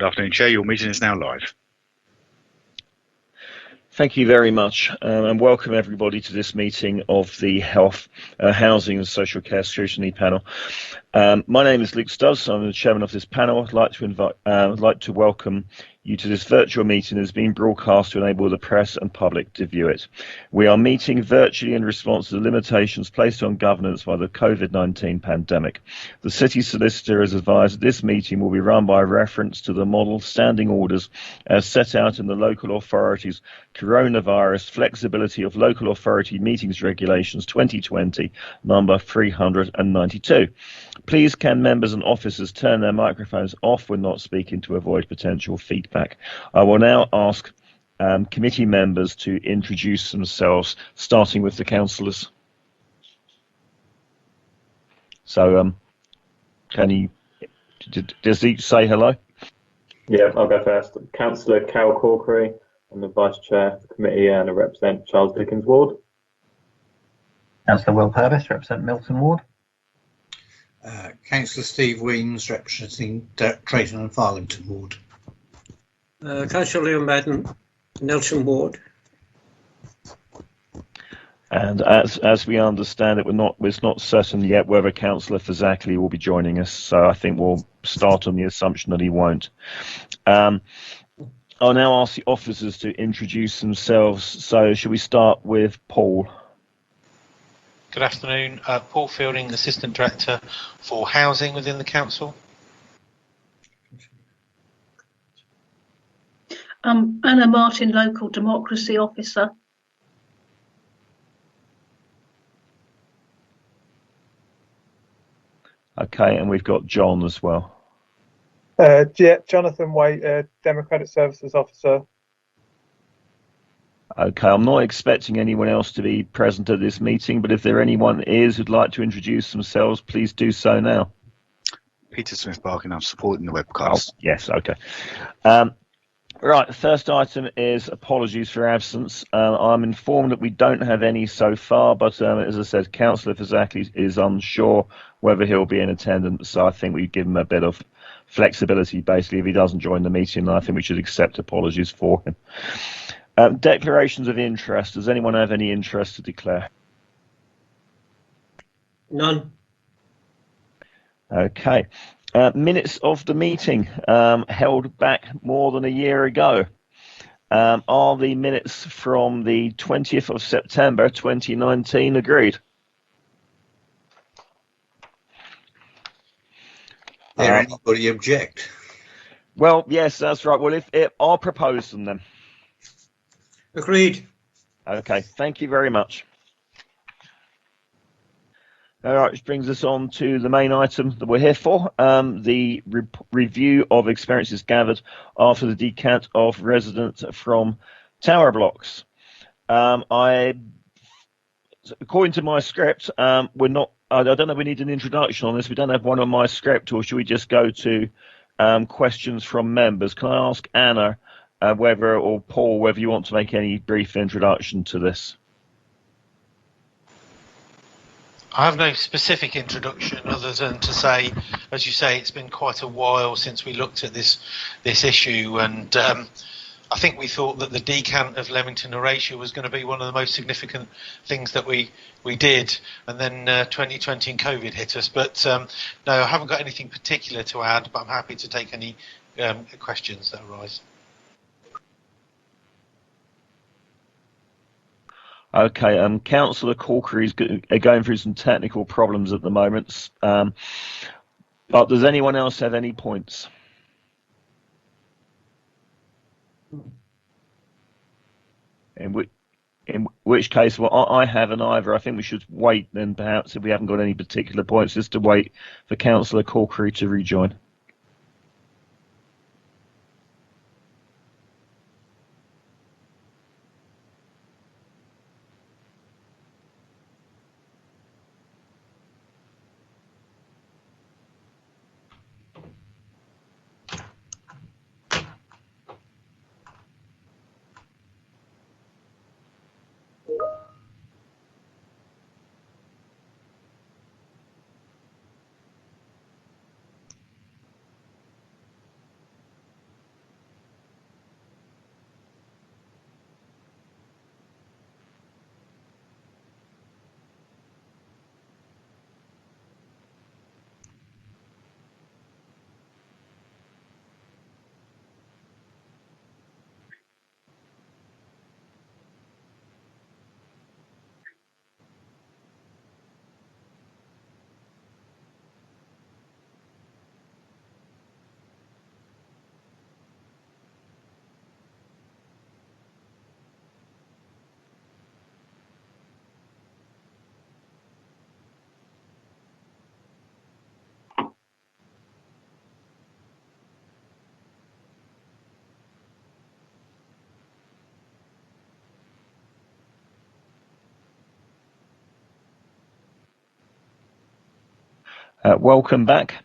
Good afternoon, Chair. Your meeting is now live. Thank you very much, and welcome everybody to this meeting of the Health, Housing and Social Care Scrutiny panel. My name is Luke Stubbs. I'm the chairman of this panel. I'd like to welcome you to this virtual meeting that is being broadcast to enable the press and public to view it. We are meeting virtually in response to the limitations placed on governance by the COVID-19 pandemic. The City Solicitor has advised that this meeting will be run by reference to the model standing orders as set out in the local authorities Coronavirus Flexibility of Local Authority Meetings Regulations 2020, number 392. Please can members and officers turn their microphones off when not speaking to avoid potential feedback. I will now ask committee members to introduce themselves, starting with the councillors. So does each say hello? Yeah, I'll go first. Councillor Carol Corkery. I'm the Vice Chair of the committee and I represent Charles Dickens Ward. Councillor Will Purvis, represent Milton Ward. Councillor Steve Weems, representing Drayton and Farlington Ward. Councillor Liam Madden, Nelson Ward. And as we understand it, it's not certain yet whether Councillor Fazackley will be joining us, so I think we'll start on the assumption that he won't. I'll now ask the officers to introduce themselves. So shall we start with Paul? Good afternoon, Paul Fielding, Assistant Director for Housing within the Council. Anna Martin, Local Democracy Officer. Okay, and we've got John as well. Jonathan Waite, Democratic Services Officer. Okay, I'm not expecting anyone else to be present at this meeting, but if there anyone is who'd like to introduce themselves, please do so now. Peter Smith-Barkin, I'm supporting the webcast. Oh, yes, okay. Right, the first item is apologies for absence. I'm informed that we don't have any so far, but as I said, Councillor Fazackley is unsure whether he'll be in attendance, so I think we give him a bit of flexibility. Basically, if he doesn't join the meeting, I think we should accept apologies for him. Declarations of interest. Does anyone have any interest to declare? None. Okay. Minutes of the meeting held back more than a year ago. Are the minutes from the 20th of September 2019 agreed? Dare anybody object? Well, yes, that's right. Well, I'll propose them then. Agreed. Okay, thank you very much. All right, which brings us on to the main item that we're here for, the review of experiences gathered after the decant of residents from tower blocks. According to my script, I don't know if we need an introduction on this. We don't have one on my script, or should we just go to questions from members? Can I ask Anna or Paul, whether you want to make any brief introduction to this? I have no specific introduction other than to say, as you say, it's been quite a while since we looked at this issue, and I think we thought that the decant of Leamington Horatio was going to be one of the most significant things that we did, and then 2020 and COVID hit us. But no, I haven't got anything particular to add, but I'm happy to take any questions that arise. Okay, Councillor Corkery is going through some technical problems at the moment, but does anyone else have any points? In which case, well, I haven't either. I think we should wait then, perhaps, if we haven't got any particular points, just to wait for Councillor Corkery to rejoin. Welcome back.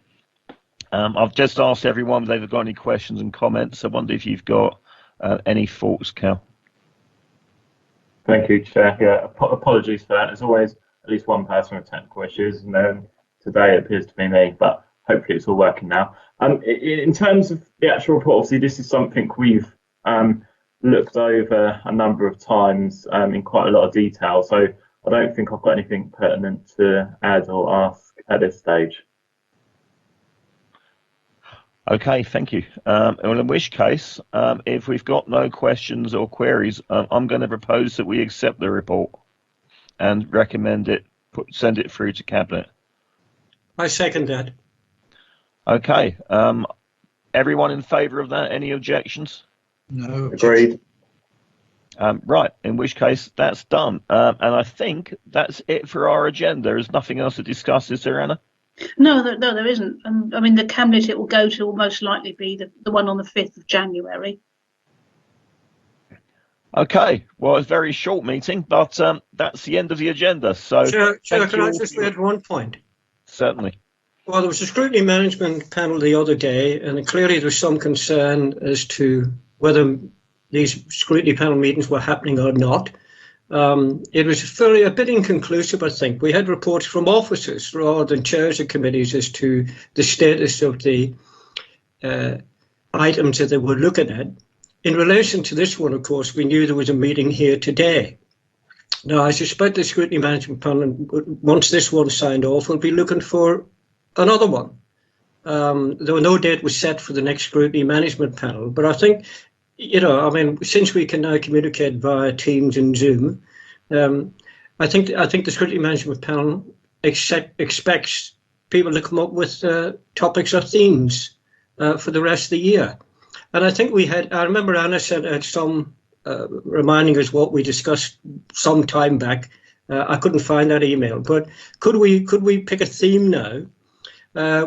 I've just asked everyone if they've got any questions and comments. I wonder if you've got any thoughts, Cal. Thank you, Chair. Yeah, apologies for that. There's always at least one person with technical issues, and today it appears to be me, but hopefully it's all working now. In terms of the actual report, obviously this is something we've looked over a number of times in quite a lot of detail, so I don't think I've got anything pertinent to add or ask at this stage. Okay, thank you. Well, in which case, if we've got no questions or queries, I'm going to propose that we accept the report and recommend it, send it through to Cabinet. I second that. Okay. Everyone in favour of that? Any objections? No. Agreed. Right, in which case that's done. And I think that's it for our agenda. There's nothing else to discuss, is there, Anna? No, there isn't. I mean, the cabinet it will go to will most likely be the one on the 5th of January. Okay, well, it's a very short meeting, but that's the end of the agenda. So, Chair, can I just add one point? Certainly. Well, there was a scrutiny management panel the other day, and clearly there was some concern as to whether these scrutiny panel meetings were happening or not. It was a bit inconclusive, I think. We had reports from officers rather than chairs of committees as to the status of the items that they were looking at. In relation to this one, of course, we knew there was a meeting here today. Now, I suspect the scrutiny management panel, once this one's signed off, will be looking for another one. Though no date was set for the next scrutiny management panel, but I think, since we can now communicate via Teams and Zoom, I think the scrutiny management panel expects people to come up with topics or themes for the rest of the year. And I think I remember Anna said some reminding us what we discussed some time back. I couldn't find that email, but could we pick a theme now?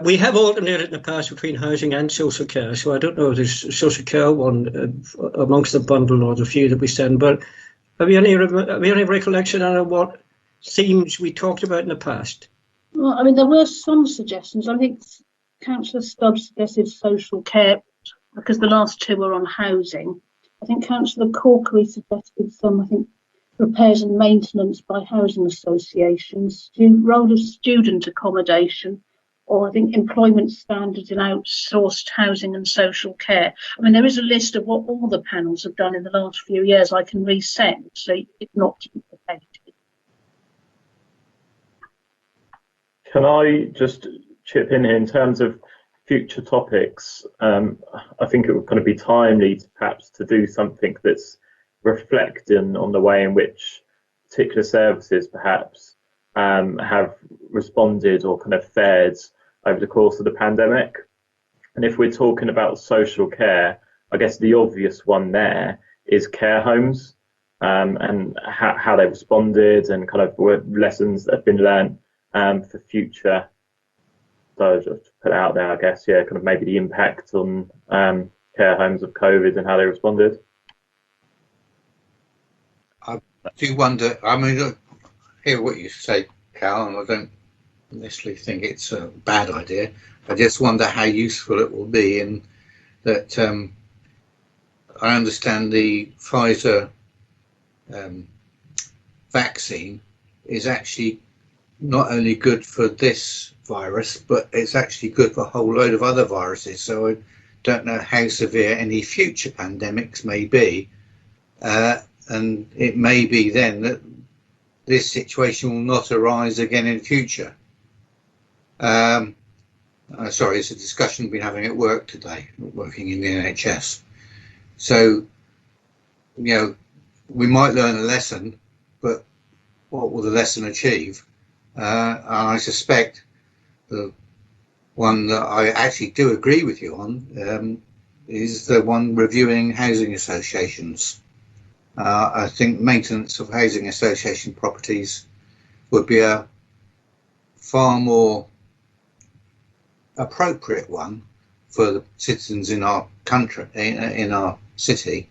We have alternated in the past between housing and social care, so I don't know if there's a social care one amongst the bundle or the few that we send, but have you any recollection of what themes we talked about in the past? Well, I mean, there were some suggestions. I think Councillor Stubbs suggested social care because the last two were on housing. I think Councillor Corkery suggested some, repairs and maintenance by housing associations, role of student accommodation, or I think employment standards in outsourced housing and social care. I mean, there is a list of what all the panels have done in the last few years I can resend, so it's not duplicated. Can I just chip in here in terms of future topics? I think it would kind of be timely perhaps to do something that's reflecting on the way in which particular services perhaps have responded or kind of fared over the course of the pandemic. And if we're talking about social care, I guess the obvious one there is care homes, and how they responded and kind of lessons that have been learned for future. So just to put it out there, I guess, kind of maybe the impact on care homes of COVID and how they responded. I do wonder, I hear what you say, Cal, and I don't necessarily think it's a bad idea. I just wonder how useful it will be in that I understand the Pfizer vaccine is actually not only good for this virus, but it's actually good for a whole load of other viruses. So I don't know how severe any future pandemics may be. And it may be then that this situation will not arise again in future. Sorry, it's a discussion we've been having at work today, working in the NHS. So, we might learn a lesson, but what will the lesson achieve? And I suspect the one that I actually do agree with you on is the one reviewing housing associations. I think maintenance of housing association properties would be a far more appropriate one for the citizens in our country, in our city.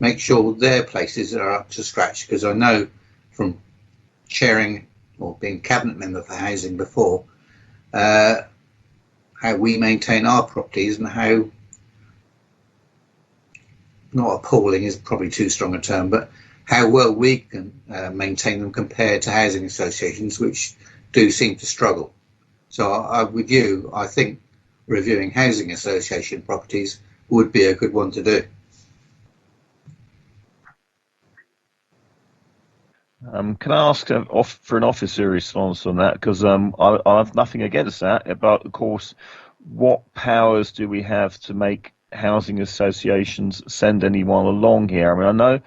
Make sure their places are up to scratch, because I know from chairing or being cabinet member for housing before how we maintain our properties and how, not appalling is probably too strong a term, but how well we can maintain them compared to housing associations, which do seem to struggle. So with you, I think reviewing housing association properties would be a good one to do. Can I ask for an officer response on that? Because I have nothing against that, but of course, what powers do we have to make housing associations send anyone along here? I mean, I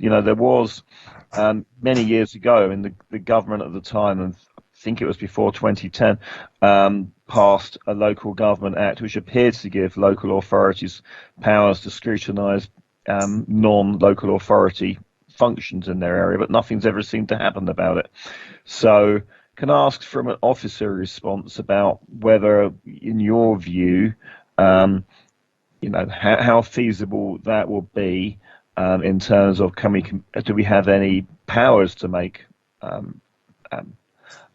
know, there was many years ago in the government at the time, and I think it was before 2010, passed a local government act which appeared to give local authorities powers to scrutinise non-local authority functions in their area, but nothing's ever seemed to happen about it. So can I ask from an officer response about whether, in your view, how feasible that will be in terms of do we have any powers to make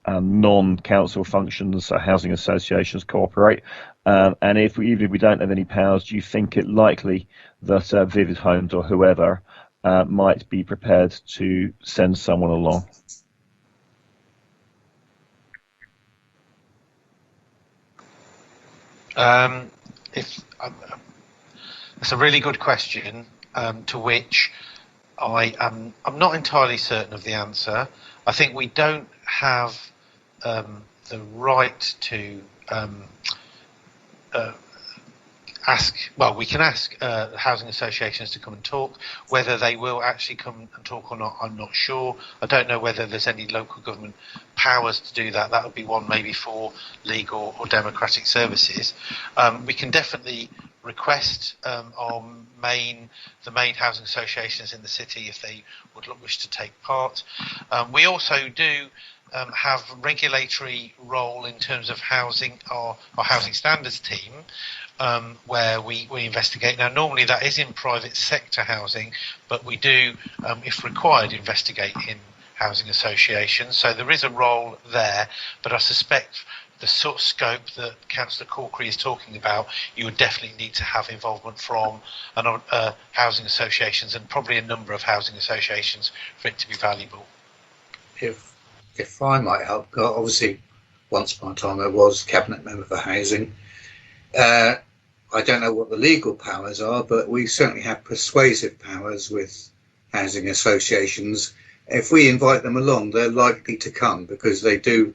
non-council functions, so housing associations, cooperate? And even if we don't have any powers, do you think it likely that Vivid Homes or whoever might be prepared to send someone along? It's a really good question, to which I'm not entirely certain of the answer. I think we don't have the right to we can ask housing associations to come and talk. Whether they will actually come and talk or not, I'm not sure. I don't know whether there's any local government powers to do that. That would be one maybe for legal or democratic services. We can definitely request the main housing associations in the city if they would wish to take part. We also do have regulatory role in terms of housing, our housing standards team, where we investigate. Now, normally that is in private sector housing, but we do, if required, investigate in housing associations. So there is a role there, but I suspect the sort of scope that Councillor Corkery is talking about, you would definitely need to have involvement from housing associations, and probably a number of housing associations, for it to be valuable. If I might help, obviously once upon a time I was cabinet member for housing. I don't know what the legal powers are, but we certainly have persuasive powers with housing associations. If we invite them along, they're likely to come, because they do,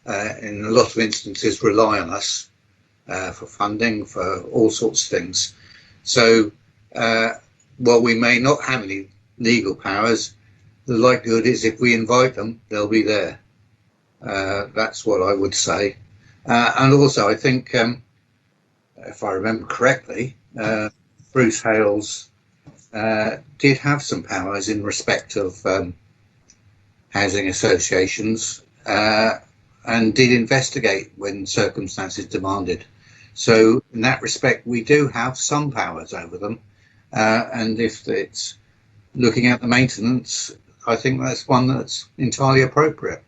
in a lot of instances, rely on us for funding, for all sorts of things. So while we may not have any legal powers, the likelihood is if we invite them, they'll be there. That's what I would say. And also, I think, if I remember correctly, Bruce Hales did have some powers in respect of housing associations, and did investigate when circumstances demanded. So in that respect, we do have some powers over them. And if it's looking at the maintenance, I think that's one that's entirely appropriate.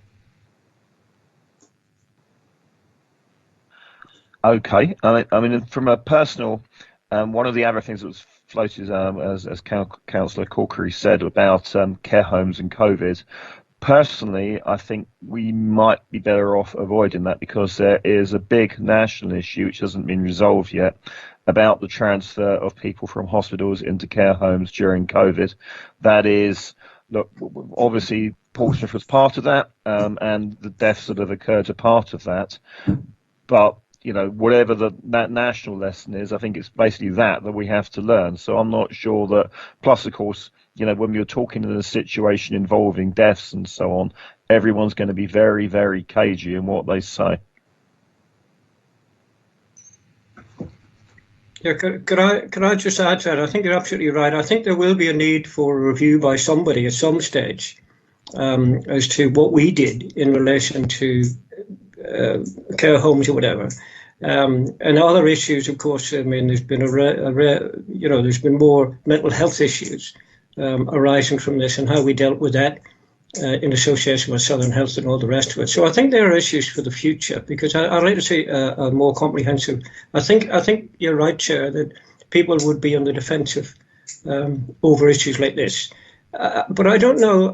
Okay. I mean, from a personal, one of the other things that was floated, as Councillor Corkery said, about care homes and COVID. Personally, I think we might be better off avoiding that, because there is a big national issue which hasn't been resolved yet about the transfer of people from hospitals into care homes during COVID. That is, look, obviously Portsmouth was part of that, and the deaths that have occurred are part of that. But whatever that national lesson is, I think it's basically that we have to learn. So I'm not sure that. Plus, of course, when you're talking in a situation involving deaths and so on, everyone's going to be very, very cagey in what they say. Yeah, could I just add to that? I think you're absolutely right. I think there will be a need for a review by somebody at some stage as to what we did in relation to care homes or whatever. And other issues, of course. I mean, there's been there's been more mental health issues arising from this, and how we dealt with that. in association with Southern Health and all the rest of it. So I think there are issues for the future, because I'd like to see a more comprehensive. I think you're right, Chair, that people would be on the defensive over issues like this. But I don't know.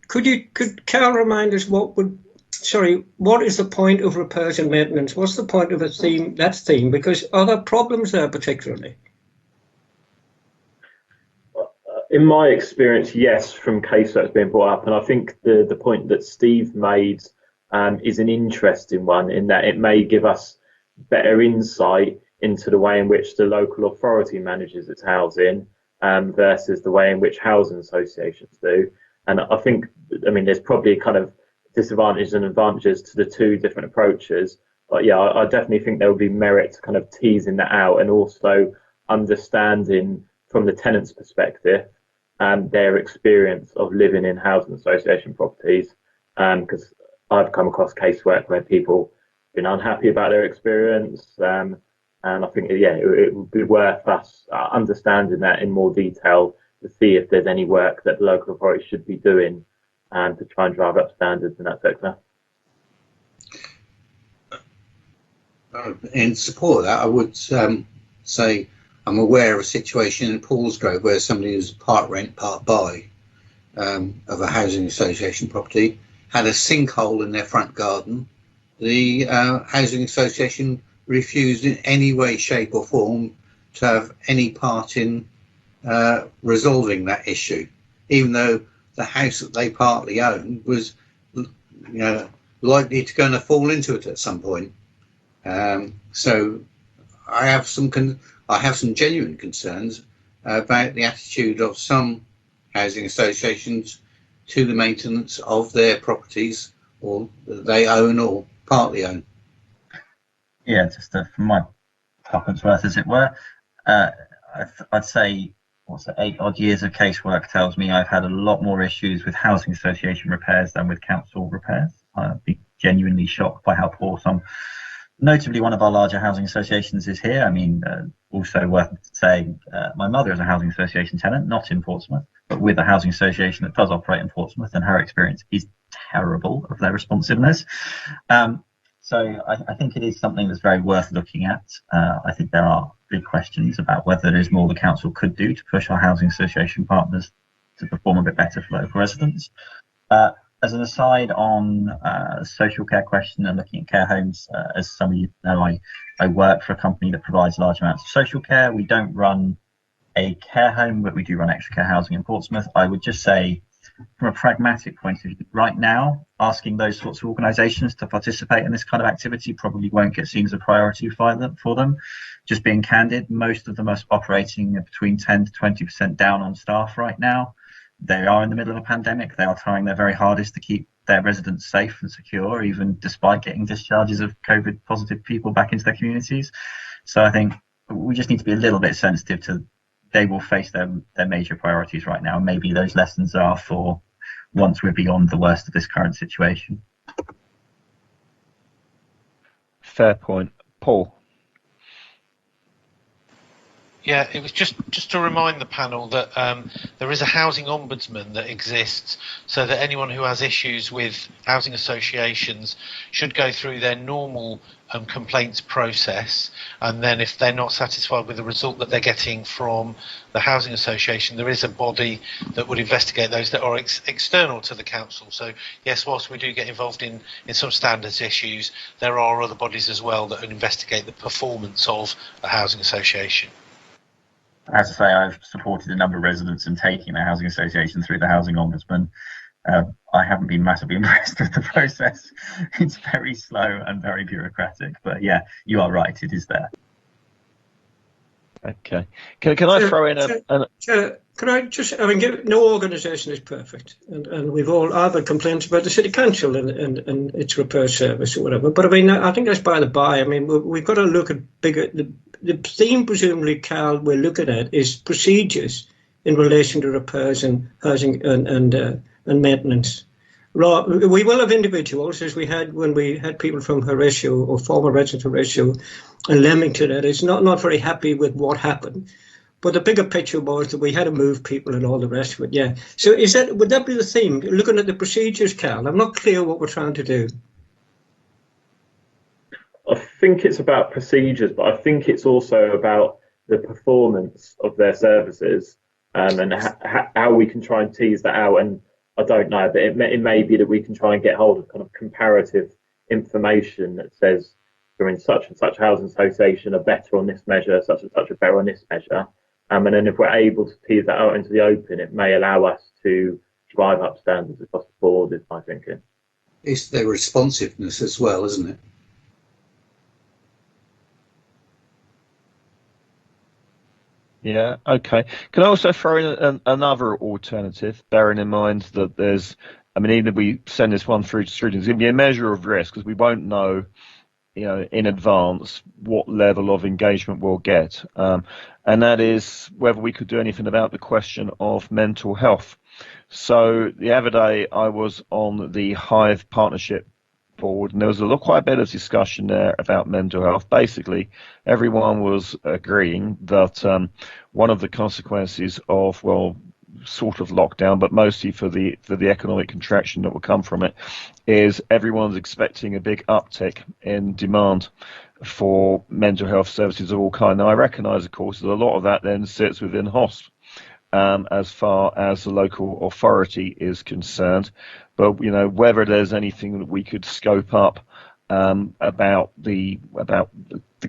Could Carol remind us what is the point of repairs and maintenance? What's the point of that theme? Because are there problems there particularly? In my experience, yes, from casework being brought up, and I think the point that Steve made is an interesting one, in that it may give us better insight into the way in which the local authority manages its housing versus the way in which housing associations do. And I think, there's probably kind of disadvantages and advantages to the two different approaches. But yeah, I definitely think there will be merit to kind of teasing that out, and also understanding from the tenant's perspective their experience of living in housing association properties. Because I've come across casework where people have been unhappy about their experience. And I think, it would be worth us understanding that in more detail, to see if there's any work that the local authority should be doing to try and drive up standards in that sector. In support of that, I would say I'm aware of a situation in Paulsgrove where somebody who's part rent, part buy of a housing association property had a sinkhole in their front garden. The housing association refused in any way, shape or form to have any part in resolving that issue, even though the house that they partly owned was likely to go and fall into it at some point. So I have some genuine concerns about the attitude of some housing associations to the maintenance of their properties, or that they own or partly own. Yeah, just from my tuppence worth, as it were, I'd say 8 odd years of casework tells me I've had a lot more issues with housing association repairs than with council repairs. I'd be genuinely shocked by how poor some. Notably, one of our larger housing associations is here. Also worth saying, my mother is a housing association tenant, not in Portsmouth, but with a housing association that does operate in Portsmouth, and her experience is terrible of their responsiveness. So I think it is something that's very worth looking at. I think there are big questions about whether there is more the council could do to push our housing association partners to perform a bit better for local residents. As an aside on social care question and looking at care homes, as some of you know, I work for a company that provides large amounts of social care. We don't run a care home, but we do run extra care housing in Portsmouth. I would just say, from a pragmatic point of view, right now, asking those sorts of organisations to participate in this kind of activity probably won't get seen as a priority for them. Just being candid, most of them are operating between 10 to 20% down on staff right now. They are in the middle of a pandemic. They are trying their very hardest to keep their residents safe and secure, even despite getting discharges of COVID positive people back into their communities. So I think we just need to be a little bit sensitive to, they will face their major priorities right now. Maybe those lessons are for once we're beyond the worst of this current situation. Fair point. Paul. Yeah, it was just to remind the panel that there is a housing ombudsman that exists, so that anyone who has issues with housing associations should go through their normal complaints process, and then if they're not satisfied with the result that they're getting from the housing association, there is a body that would investigate those that are external to the council. So yes, whilst we do get involved in some standards issues, there are other bodies as well that would investigate the performance of a housing association. As I say, I've supported a number of residents in taking the housing association through the housing ombudsman. I haven't been massively impressed with the process. It's very slow and very bureaucratic, but yeah, you are right, it is there. Okay. Can I throw in can I just, no organisation is perfect, and we've all either complaints about the city council and its repair service or whatever, but I think that's by the by. We've got to look at bigger, the theme presumably, Carl, we're looking at is procedures in relation to repairs and housing and maintenance. We will have individuals, as we had when we had people from Horatio or former residents of Horatio and Leamington, that is not very happy with what happened. But the bigger picture was that we had to move people and all the rest of it. Yeah. So would that be the theme? Looking at the procedures, Cal, I'm not clear what we're trying to do. I think it's about procedures, but I think it's also about the performance of their services, and how we can try and tease that out. And I don't know, but it may be that we can try and get hold of kind of comparative information that says we're in such and such housing association are better on this measure, such and such are better on this measure. And then if we're able to tease that out into the open, it may allow us to drive up standards across the board, is my thinking. It's their responsiveness as well, isn't it? Yeah, okay. Can I also throw in another alternative, bearing in mind that even if we send this one through to students, it's going to be a measure of risk because we won't know, in advance what level of engagement we'll get. And that is whether we could do anything about the question of mental health. So the other day I was on the Hive Partnership board, and there was quite a bit of discussion there about mental health. Basically, everyone was agreeing that one of the consequences of, sort of lockdown, but mostly for the economic contraction that will come from it, is everyone's expecting a big uptick in demand for mental health services of all kinds. Now, I recognise, of course, that a lot of that then sits within HOSP. As far as the local authority is concerned, but whether there's anything that we could scope up about the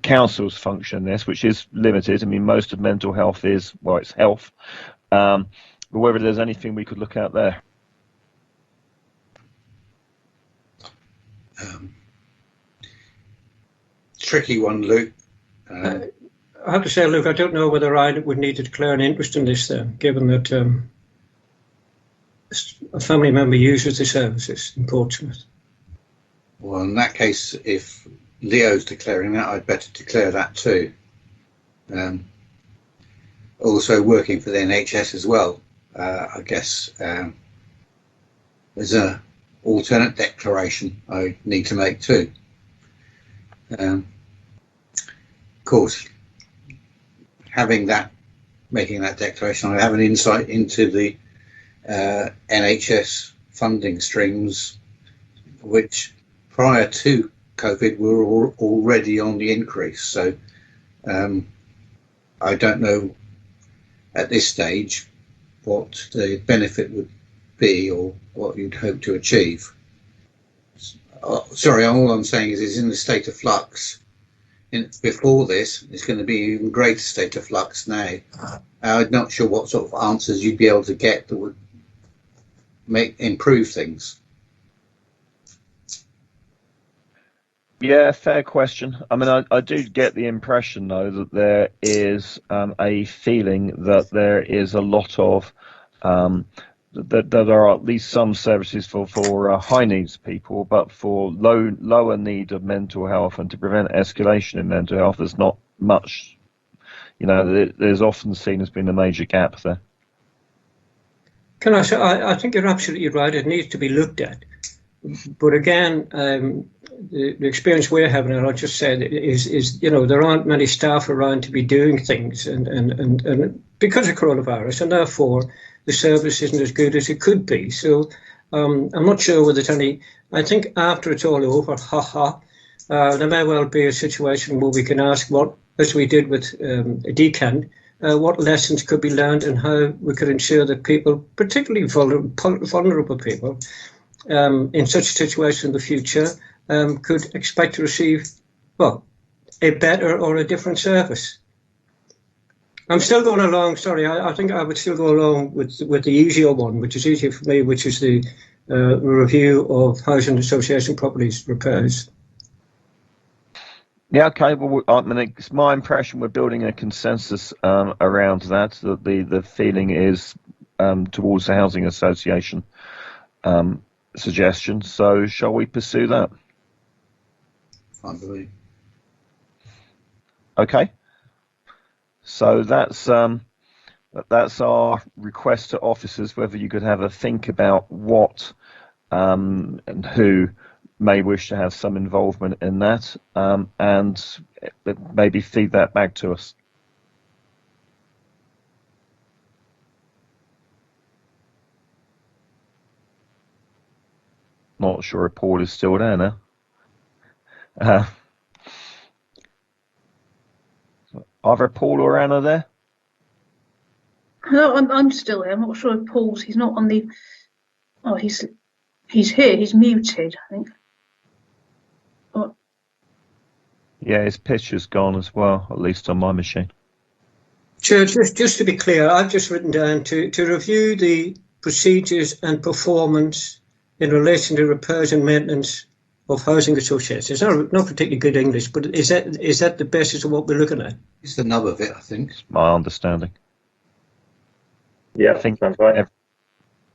council's function in this, which is limited. I mean, most of mental health is it's health, but whether there's anything we could look at there. Tricky one, Luke. I have to say, Luke, I don't know whether I would need to declare an interest in this, given that a family member uses the services in Portsmouth. Well, in that case, if Leo's declaring that, I'd better declare that too. Also working for the NHS as well, I guess there's an alternate declaration I need to make too. Of course, making that declaration, I have an insight into the NHS funding streams, which prior to COVID were already on the increase. So I don't know at this stage what the benefit would be or what you'd hope to achieve. Sorry, all I'm saying is it's in a state of flux. Before this, it's going to be an even greater state of flux now. I'm not sure what sort of answers you'd be able to get that would improve things. Yeah, fair question. I mean, I do get the impression, though, that there is a feeling that there is a lot of that there are at least some services for high needs people, but for lower need of mental health and to prevent escalation in mental health, there's not much. There's often seen as being a major gap there. Can I say, I think you're absolutely right. It needs to be looked at. But again, the experience we're having, and I just said, is there aren't many staff around to be doing things, and because of coronavirus, and therefore the service isn't as good as it could be. So I'm not sure whether there's any. I think after it's all over, there may well be a situation where we can ask what, as we did with Decan, what lessons could be learned and how we could ensure that people, particularly vulnerable people, in such a situation in the future, could expect to receive, a better or a different service. I'm still going along. Sorry, I think I would still go along with the easier one, which is easier for me, which is the review of housing association properties repairs. Yeah, okay. Well, I mean, it's my impression we're building a consensus around that. That the feeling is towards the housing association suggestion. So, shall we pursue that? I believe. Okay. So that's our request to officers, whether you could have a think about what and who may wish to have some involvement in that, and maybe feed that back to us. Not sure if Paul is still there now. Either Paul or Anna there? No, I'm still here. I'm not sure if Paul's. He's not on the. Oh, he's here. He's muted, I think. Oh. Yeah, his picture's gone as well, at least on my machine. Chair, just to be clear, I've just written down to review the procedures and performance in relation to repairs and maintenance of housing associations. It's not particularly good English, but is that the basis of what we're looking at? It's the nub of it, I think. It's my understanding. Yeah, I think sounds right.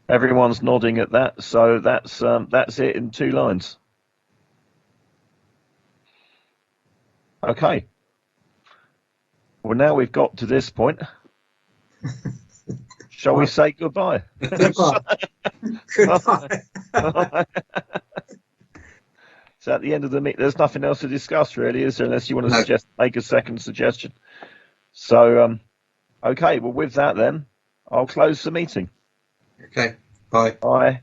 everyone's nodding at that, so that's it in 2 lines. Okay. Well, now we've got to this point. Shall we say goodbye? Goodbye. Goodbye. So at the end of the meeting, there's nothing else to discuss, really, is there? Unless you want to make a second suggestion. So, okay. Well, with that, then I'll close the meeting. Okay. Bye. Bye.